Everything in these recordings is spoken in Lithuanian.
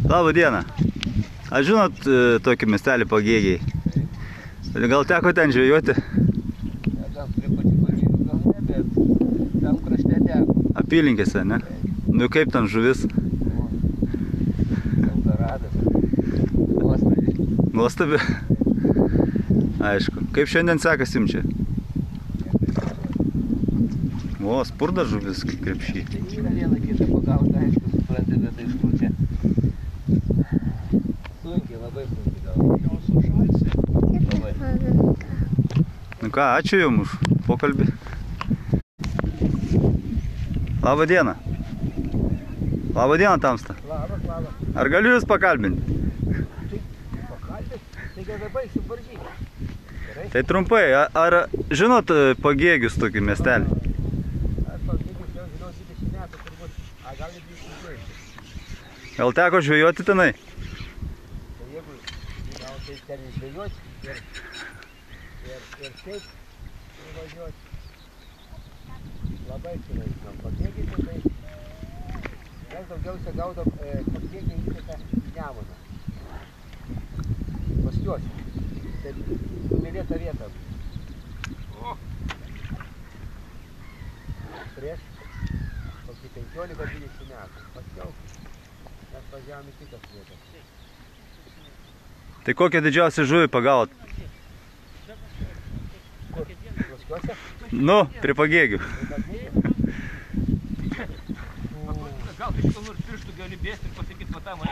Labą dieną. Ar žinot tokį miestelį Pagėgiai? Gal teko ten žvejoti? Gal prie Pačių gal ne, bet tam krašte teko. Apylinkėse, ne? Nu kaip ten žuvis? Eldoradas. Nuostabi. Nuostabi? Aišku. Kaip šiandien sekasi jums čia? O, spurda žuvis kaip krepšį. Tai yra vieną kitą pagauti, aišku, supranti, bet tai iš kur čia. Sunkiai, labai sunkiai gauti. Gal sušalsi? Labai. Nu ką, ačiū jums už pokalbį. Labą dieną. Labą dieną, Tamsta. Labas. Ar galiu jūs pakalbinti? Pakalbėt? Tai gal baigsim varžybą. Tai trumpai, ar žinot Pagėgius tokį miestelį? Aš Pagėgius jau žinau 20 metų turbūt, a gal ir 22. Gal teko žvejoti tenai? Tai jeigu gal tai ten žvejoti ir šiaip važiuoti. Labai senai žinom. Pagėgiai tai mes daugiausia gaudom Pagėgiai įteka į Nemuną. Pas juos. Tai numylėta vieta. Prieš kokį 15-20 metų. Paskiau mes važiavom į kitas vietas. Tai kokią didžiausią žuvį pagavot? Kur? Plaskiuose? Nu, prie Pagėgių. Gal tai šitą nors pirštų gali bėsti ir pasakyti, va tą mane.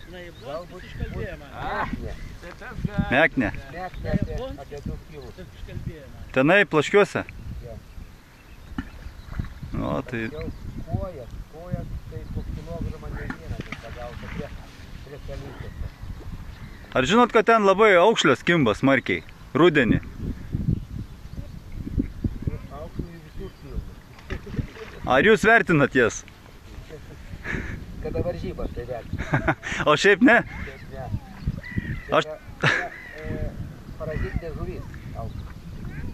Galbūt iškalbėjo man. ne. Tai tas gali. Meknė. Meknė apie 2 kilus. Tenai plaškiuose? Jo. Nu, tai... Jau kojas tai po kilogramą ne vieną tai pagauta prie keliukėse. Ar žinot, kad ten labai aukšlės kimba smarkiai? Rudenį. Aukšlių visur pilna. Ar jūs vertinat jas? Kada varžybas tai vertina. O šiaip ne? Taip ne. Aš- Tai parazitinė žuvis.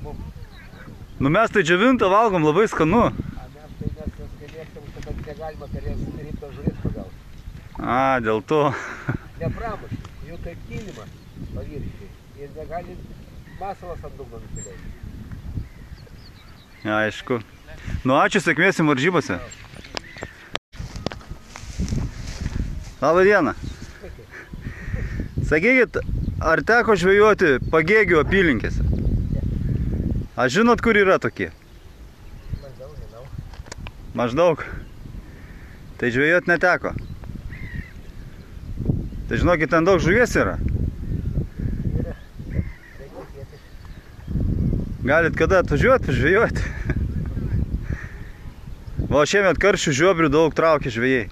Mums. Nu mes tai džiavintą valgom, labai skanu. A mes tai mes mėgstam, kad negalima per jas rimtą žuvis pagauti. A, dėl to. Nepramuši, jų kaip kilimas paviršiai. Ir negali masalas ant dugno nusileisti. Aišku. Nu, ačiū, sėkmės jums varžybose. Labą dieną. Sakykit, ar teko žvejoti Pagėgių apylinkėse? Ar žinot, kur yra tokie? Maždaug, žinau. Maždaug. Tai žvejot neteko. Tai žinokit, ten daug žuvies yra. Yra. Reikia tikėtis. Galit kada atvažiuoti, pažvejoti. Va, šiemet karšių žiobrių daug traukia žvejai.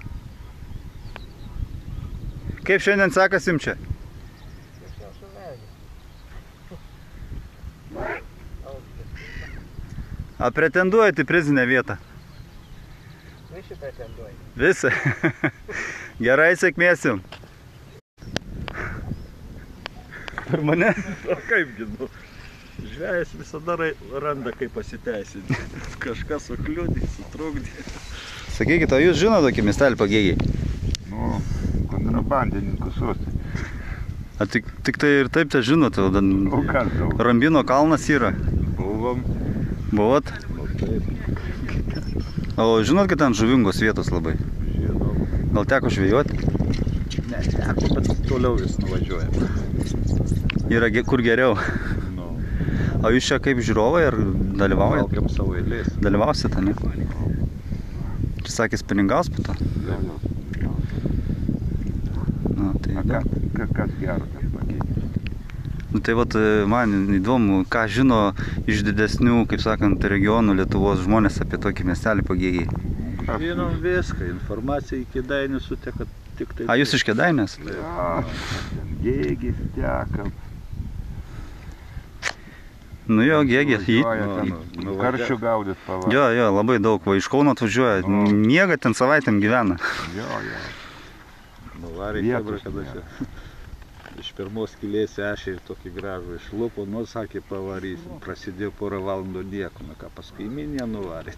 Kaip šiandien sekasi jums čia? Tiesiog su vėliu. A pretenduojat į prizinę vietą? Visi pretenduoja. Visi. Gerai, sėkmės jums. Per mane? O kaipgi, nu, žvejas visada randa kaip pasiteisinti. Kažkas sukliudė, sutrukdė. Sakykit, o jūs žinot tokį miestelį Pagėgiai? Nu, kontrabandininkų sostinė. A tik tai ir taip tai žinot, O kas daug? Rambino kalnas yra. Buvom. Buvot? Nu, taip, O žinot, kad ten žuvingos vietos labai? žinom. Gal teko žvejoti? Ne, teko, bet toliau vis nuvažiuojam. Yra kur geriau. Nu, O jūs čia kaip žiūrovai ar dalyvaujat? laukiam savo eilės. Dalyvausite, ne? Čia sakė spiningaus po to? Jo. Nu, tai A kas gero tas Pagėgiai? Nu, tai vat, man įdomu, ką žino iš didesnių, kaip sakant, regionų Lietuvos žmonės apie tokį miestelį Pagėgiai. Žinom viską, informacija į Kėdainių suteka tik tai. A, jūs iš Kėdainės? Jo, Gėgis teka. Nu jo, Gėgė. Karšių gaudyt pavasarį. Jo, labai daug. Va, iš Kauno atvažiuoja. Miega ten savaitėm gyvena. Jo. Nuvarė kebra, kada čia. Iš pirmos skylės ešė tokį gražų išlupo, nu sakė pavarysim. Prasidėjo porą valandų nieko, nu ką paskui minė nuvarė.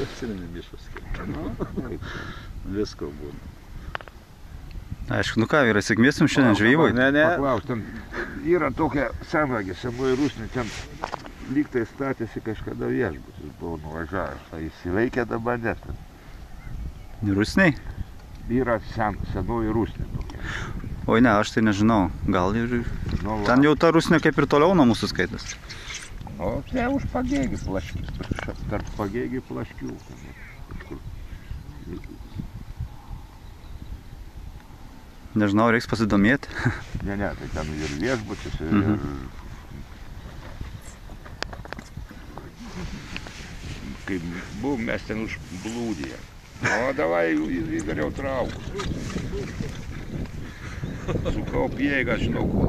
Atsimeni mišus. Visko būna. Aišku, nu ką, vyrai, sėkmės jums šiandien žvejyboj? Ne. Paklaus, ten yra tokia senvagė, senoji rusnė, ten lyg tai statėsi kažkada viešbutis, buvo nuvažiavęs, tai įsiveikė dabar net. Rusniai? Yra senoji rusnė tokia. Oi ne, aš tai nežinau. Gal ir... Nu, va. Ten jau ta rusnė kaip ir toliau nuo mūsų skaitas. O čia už pagėgių plaškių, tarp pagėgių plaškių. Nežinau, reiks pasidomėti. Ne, tai ten ir viešbutis, ir... Kai buvom, mes ten užblūdėję. O, davai, įdariau traukus. Sukau pėgą, žinau, ko.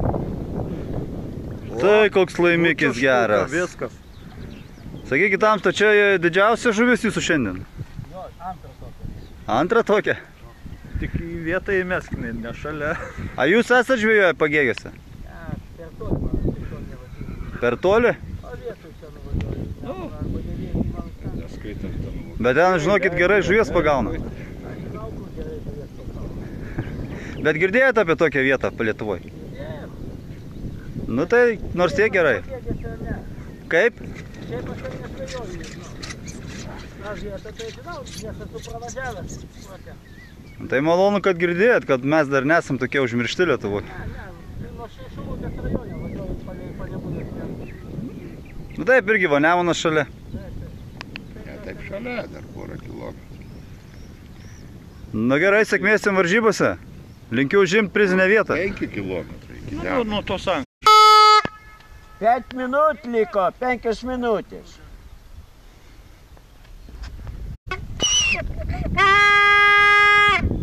Tai koks laimikis geras. Viskas. Sakykit, tamsta, čia didžiausia žuvis jūsų šiandien? Jo, antrą tokią. Antrą tokią? Tik į vietą įmeskime, ne šalia. A jūs esat žvejoję pagėgiuose? Per toli, man tik to nevažiuoju. Per toli? O vietoj čia nuvažiuoju. Arba nevėdį man ką. Neskaitant ten. Bet ten, žinokit, gerai žuvies pagauna. Aš žinau, kur gerai žuvies pagauna. Bet girdėjote apie tokią vietą Lietuvoje? Ne, Nu tai nors tiek gerai. pagėgiuose ne. Kaip? Šiaip aš ten nesvejoju, žinau. Tą vietą tai žinau, nes esu pravažiavęs. Tai malonu, kad girdėjot, kad mes dar nesam tokie užmiršti Lietuvoje. Ne, nuo Šilutės rajone važiuoju palei Budės. Nu taip, irgi va, Nemunas šalia. Ne, taip šalia, dar porą kilometrų. Nu gerai, sėkmės jums varžybose. Linkiu užimti prizinę vietą. 5 kilometrai iki Nu, to sank. 5 minut liko, 5 minutės.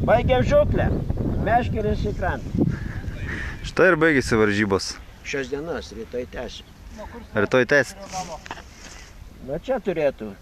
Baigiam žuklę. Meškeris į krantą. Štai ir baigėsi varžybos. Šios dienos, rytoj tęsim. Rytoj tęsit. Va čia turėtų